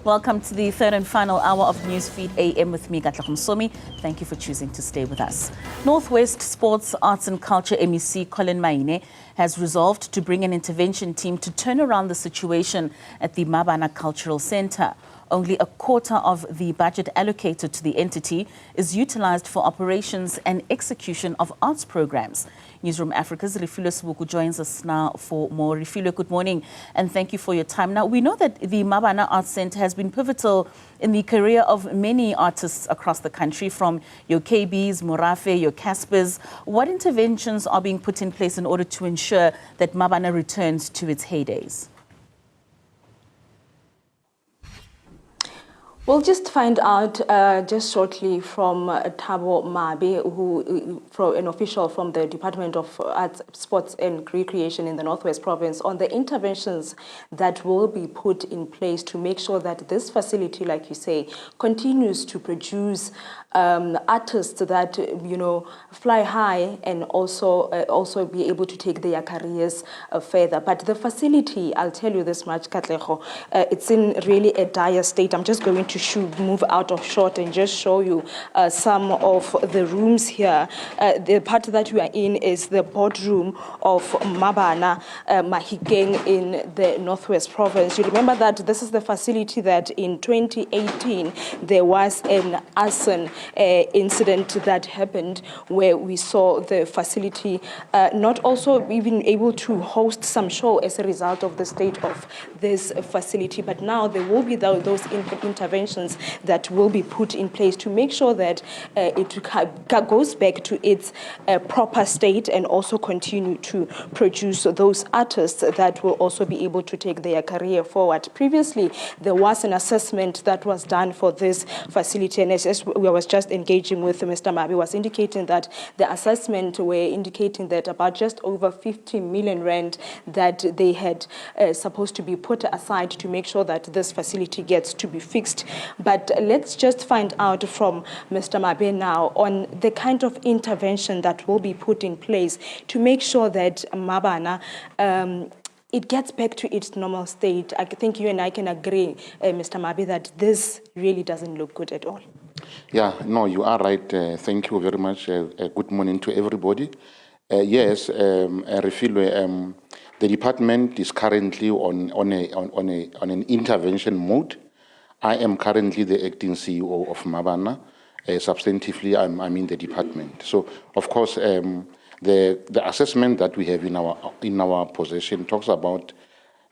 Welcome to the third and final hour of Newsfeed AM with me, Katlego Msomi. Thank you for choosing to stay with us. Northwest Sports, Arts and Culture MEC Collen Maine has resolved to bring an intervention team to turn around the situation at the Mmabana Cultural Centre. Only a quarter of the budget allocated to the entity is utilized for operations and execution of arts programs. Newzroom Afrika's Refiloe Seboko joins us now for more. Refiloe, good morning and thank you for your time. Now, we know that the Mmabana Arts Centre has been pivotal in the career of many artists across the country, from your KBs, Morafe, your Caspers. What interventions are being put in place in order to ensure that Mmabana returns to its heydays? We'll just find out just shortly from Thabo Mabe, an official from the Department of Arts, Sports and Recreation in the Northwest Province, on the interventions that will be put in place to make sure that this facility, like you say, continues to produce artists that, fly high and also be able to take their careers further. But the facility, I'll tell you this much, Katlego, it's in really a dire state. I'm just going to move out of shot and just show you some of the rooms here. The part that we are in is the boardroom of Mmabana Mahikeng in the Northwest Province. You remember that this is the facility that in 2018 there was an arson incident that happened, where we saw the facility not also even able to host some show as a result of the state of this facility. But now there will be those interventions that will be put in place to make sure that it goes back to its proper state and also continue to produce those artists that will also be able to take their career forward. Previously, there was an assessment that was done for this facility, and as we was just engaging with Mr. Mabe, was indicating that the assessment were indicating that about just over 50 million rand that they had supposed to be put aside to make sure that this facility gets to be fixed. But let's just find out from Mr. Mabe now on the kind of intervention that will be put in place to make sure that Mmabana it gets back to its normal state. I think you and I can agree, Mr. Mabe, that this really doesn't look good at all. Yeah, no, you are right. Thank you very much. Good morning to everybody. Yes, Refiloe, the department is currently on an intervention mode. I am currently the acting CEO of Mmabana. Substantively, I'm in the department. So, of course, the assessment that we have in our possession talks about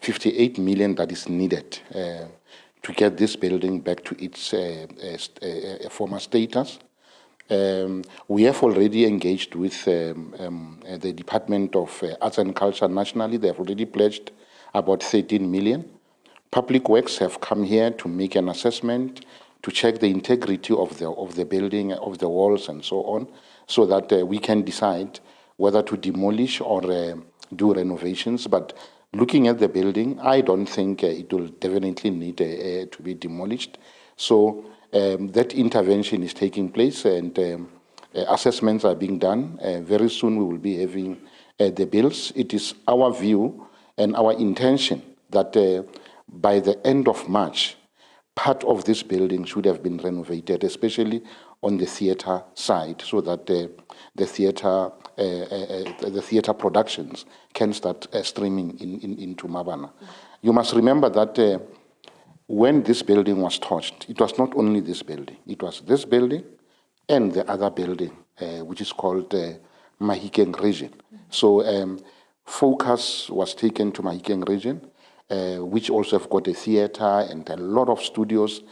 58 million that is needed to get this building back to its former status. We have already engaged with the Department of Arts and Culture nationally. They have already pledged about 13 million. Public Works have come here to make an assessment, to check the integrity of the building, of the walls and so on, so that we can decide whether to demolish or do renovations. But looking at the building, I don't think it will definitely need to be demolished. So that intervention is taking place, and assessments are being done. Very soon we will be having the bills. It is our view and our intention that by the end of March, part of this building should have been renovated, especially on the theatre side, so that the theatre productions can start streaming into Mmabana. You must remember that when this building was touched, it was not only this building. It was this building and the other building, which is called Mahikeng region. So focus was taken to Mahikeng region, which also have got a theatre and a lot of studios,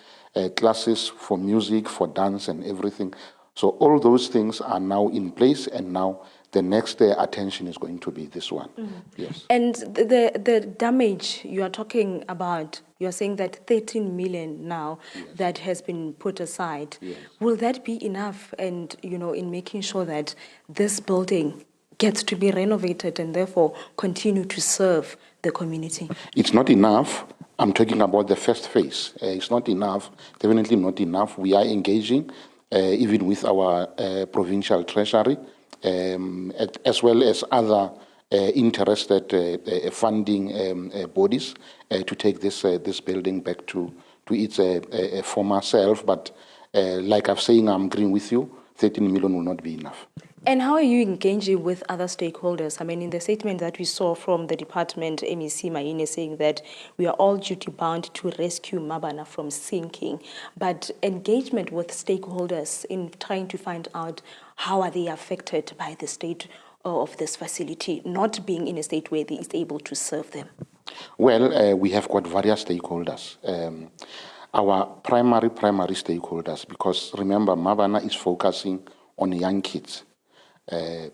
classes for music, for dance and everything. So all those things are now in place, and now the next attention is going to be this one. Yes. And the damage you are talking about, you are saying that 13 million now that has been put aside. Yes. Will that be enough, and in making sure that this building gets to be renovated and therefore continue to serve the community? It's not enough. I'm talking about the first phase. It's not enough, definitely not enough. We are engaging even with our provincial treasury, as well as other interested funding bodies to take this building back to its former self. But like I'm saying, I'm agreeing with you, 13 million will not be enough. And how are you engaging with other stakeholders? I mean, in the statement that we saw from the department, MEC Maine, saying that we are all duty-bound to rescue Mmabana from sinking, but engagement with stakeholders in trying to find out how are they affected by the state of this facility, not being in a state where they is able to serve them? Well, we have got various stakeholders. Our primary stakeholders, because remember, Mmabana is focusing on young kids.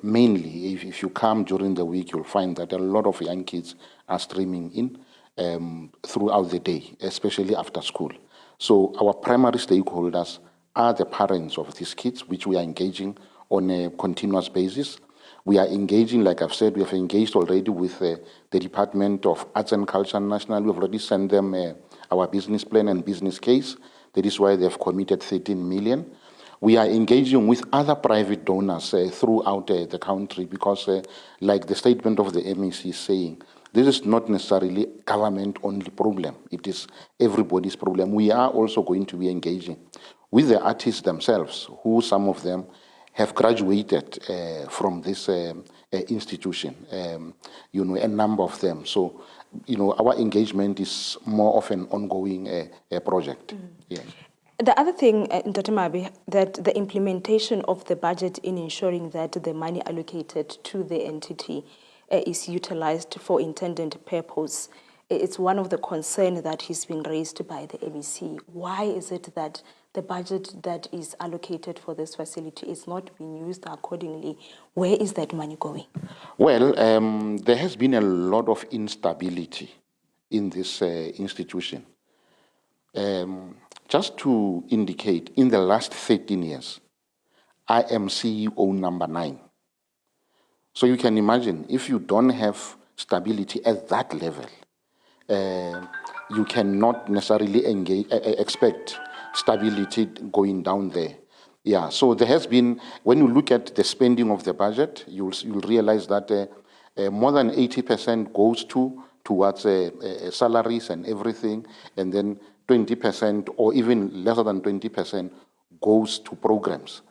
Mainly, if you come during the week, you'll find that a lot of young kids are streaming in throughout the day, especially after school. So our primary stakeholders are the parents of these kids, which we are engaging on a continuous basis. We are engaging, like I've said, we have engaged already with the Department of Arts and Culture National. We've already sent them our business plan and business case. That is why they've committed 13 million. We are engaging with other private donors throughout the country because, like the statement of the MEC is saying, this is not necessarily government-only problem. It is everybody's problem. We are also going to be engaging with the artists themselves, who some of them have graduated from this institution, a number of them. So, our engagement is more of an ongoing project. Yeah. The other thing, Dr. Mabe, that the implementation of the budget in ensuring that the money allocated to the entity is utilized for intended purpose, it's one of the concerns that has been raised by the MEC. Why is it that the budget that is allocated for this facility is not being used accordingly? Where is that money going? Well, there has been a lot of instability in this institution. Just to indicate, in the last 13 years, I am CEO number 9. So you can imagine, if you don't have stability at that level, you cannot necessarily expect stability going down there. Yeah, so there has been, when you look at the spending of the budget, you'll realize that more than 80% goes towards salaries and everything, and then 20% or even lesser than 20% goes to programs.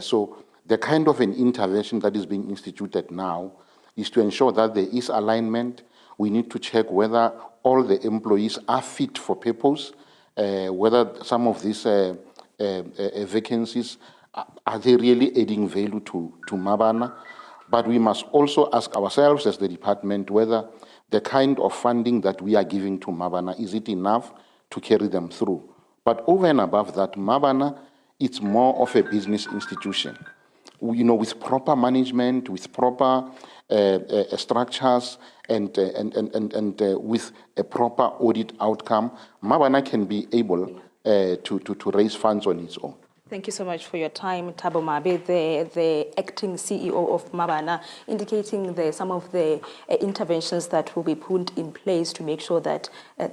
So the kind of an intervention that is being instituted now is to ensure that there is alignment. We need to check whether all the employees are fit for purpose, whether some of these vacancies, are they really adding value to Mmabana? But we must also ask ourselves as the department whether the kind of funding that we are giving to Mmabana, is it enough to carry them through? But over and above that, Mmabana, it's more of a business institution. With proper management, with proper structures, and with a proper audit outcome, Mmabana can be able to raise funds on its own. Thank you so much for your time, Thabo Mabe, the acting CEO of Mmabana, indicating some of the interventions that will be put in place to make sure that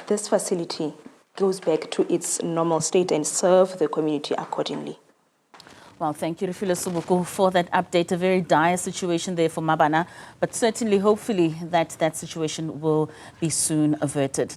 this facility goes back to its normal state and serve the community accordingly. Well, thank you, Refiloe Seboko, for that update. A very dire situation there for Mmabana, but certainly, hopefully, that situation will be soon averted.